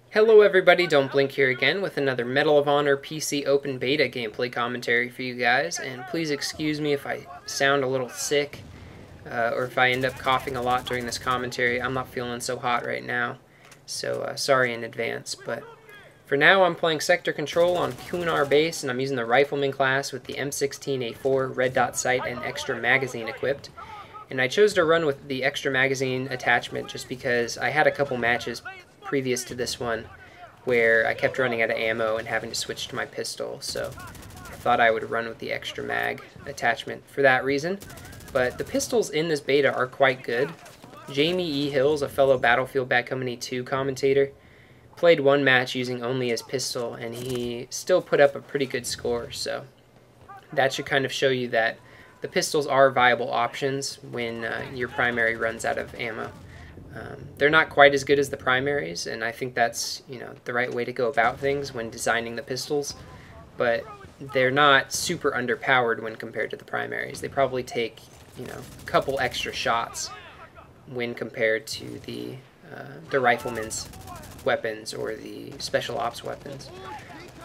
Hello everybody, Don't Blink here again with another Medal of Honor PC Open Beta gameplay commentary for you guys, and please excuse me if I sound a little sick, or if I end up coughing a lot during this commentary. I'm not feeling so hot right now, so sorry in advance. But for now I'm playing Sector Control on Kunar Base, and I'm using the Rifleman class with the M16A4 red dot sight and extra magazine equipped. And I chose to run with the extra magazine attachment just because I had a couple matches previous to this one where I kept running out of ammo and having to switch to my pistol, so I thought I would run with the extra mag attachment for that reason. But the pistols in this beta are quite good. JamieEHILLS, a fellow Battlefield Bad Company 2 commentator, played one match using only his pistol and he still put up a pretty good score, so that should kind of show you that the pistols are viable options when your primary runs out of ammo. They're not quite as good as the primaries, and I think that's, the right way to go about things when designing the pistols, but they're not super underpowered when compared to the primaries. They probably take, a couple extra shots when compared to the rifleman's weapons or the special ops weapons.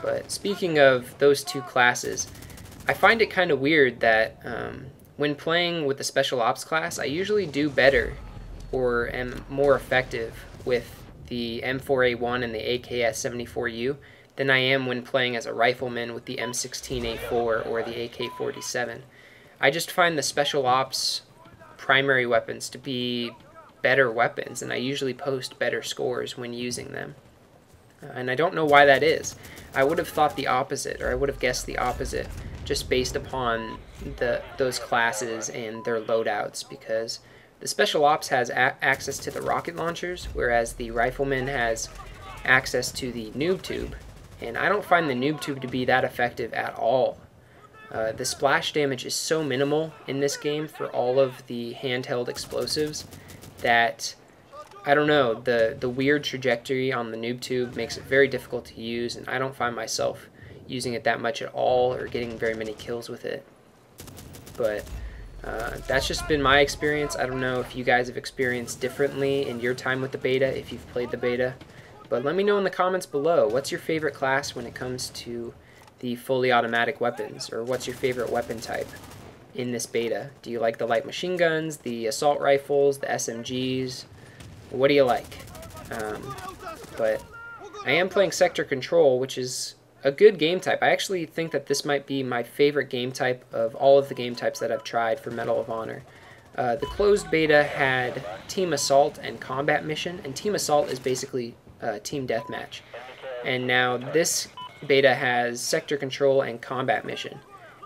But speaking of those two classes, I find it kind of weird that when playing with the special ops class, I usually do better or am more effective with the M4A1 and the AKS-74U than I am when playing as a rifleman with the M16A4 or the AK-47. I just find the special ops primary weapons to be better weapons, and I usually post better scores when using them. And I don't know why that is. I would have thought the opposite, or I would have guessed the opposite, just based upon those classes and their loadouts, because the Special Ops has access to the rocket launchers, whereas the Rifleman has access to the noob tube, and I don't find the noob tube to be that effective at all. The splash damage is so minimal in this game for all of the handheld explosives that, I don't know, the weird trajectory on the noob tube makes it very difficult to use, and I don't find myself using it that much at all or getting very many kills with it. But that's just been my experience. I don't know if you guys have experienced differently in your time with the beta, if you've played the beta. But let me know in the comments below, what's your favorite class when it comes to the fully automatic weapons? Or what's your favorite weapon type in this beta? Do you like the light machine guns, the assault rifles, the SMGs? What do you like? But I am playing Sector Control, which is a good game type. I actually think that this might be my favorite game type of all of the game types that I've tried for Medal of Honor. The closed beta had Team Assault and Combat Mission, and Team Assault is basically Team Deathmatch. And now this beta has Sector Control and Combat Mission.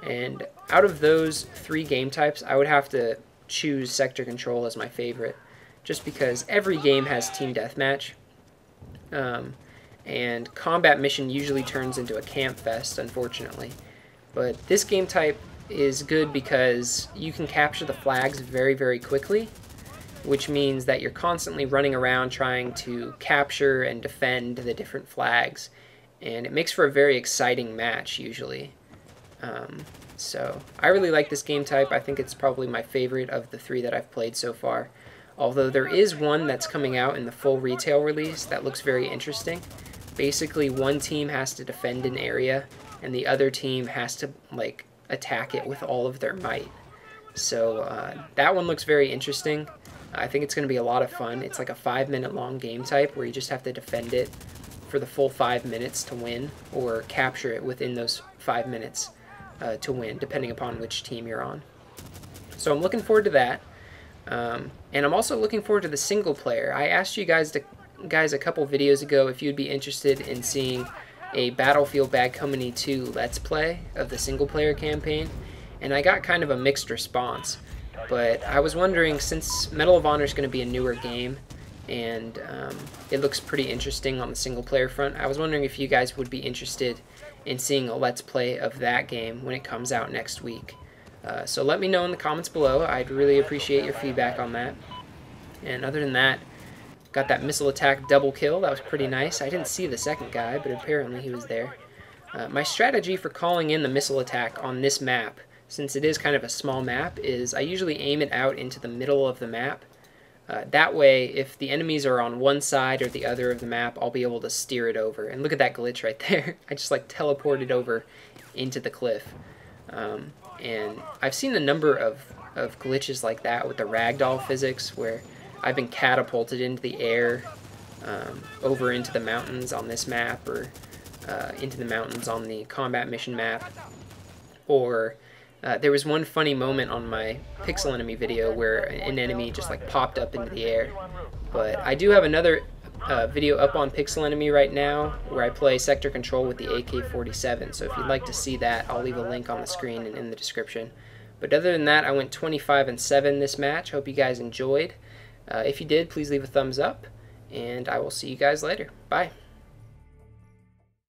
And out of those three game types, I would have to choose Sector Control as my favorite, just because every game has Team Deathmatch. And Combat Mission usually turns into a camp fest, unfortunately. But this game type is good because you can capture the flags very, very quickly, which means that you're constantly running around trying to capture and defend the different flags, and it makes for a very exciting match, usually. So I really like this game type. I think it's probably my favorite of the three that I've played so far. Although there is one that's coming out in the full retail release that looks very interesting. Basically, one team has to defend an area, and the other team has to attack it with all of their might. So that one looks very interesting. I think it's going to be a lot of fun. It's like a 5-minute long game type where you just have to defend it for the full 5 minutes to win, or capture it within those 5 minutes to win, depending upon which team you're on. So I'm looking forward to that. And I'm also looking forward to the single player. I asked you guys a couple videos ago if you'd be interested in seeing a Battlefield Bad Company 2 Let's Play of the single player campaign, and I got kind of a mixed response. But I was wondering, since Medal of Honor is going to be a newer game and it looks pretty interesting on the single player front, I was wondering if you guys would be interested in seeing a Let's Play of that game when it comes out next week. So let me know in the comments below. I'd really appreciate your feedback on that. And other than that, got that missile attack double kill. That was pretty nice. I didn't see the second guy, but apparently he was there. My strategy for calling in the missile attack on this map, since it is kind of a small map, is I usually aim it out into the middle of the map That way, if the enemies are on one side or the other of the map, I'll be able to steer it over. And look at that glitch right there. I just like teleported over into the cliff. And I've seen a number of glitches like that with the ragdoll physics, where I've been catapulted into the air, over into the mountains on this map, or into the mountains on the combat mission map. Or there was one funny moment on my pixel enemy video where an enemy just like popped up into the air. But I do have another video up on Pixel Enemy right now where I play sector control with the AK-47, so if you'd like to see that, I'll leave a link on the screen and in the description. But other than that, I went 25-7 this match. Hope you guys enjoyed. If you did, please leave a thumbs up, and I will see you guys later. Bye.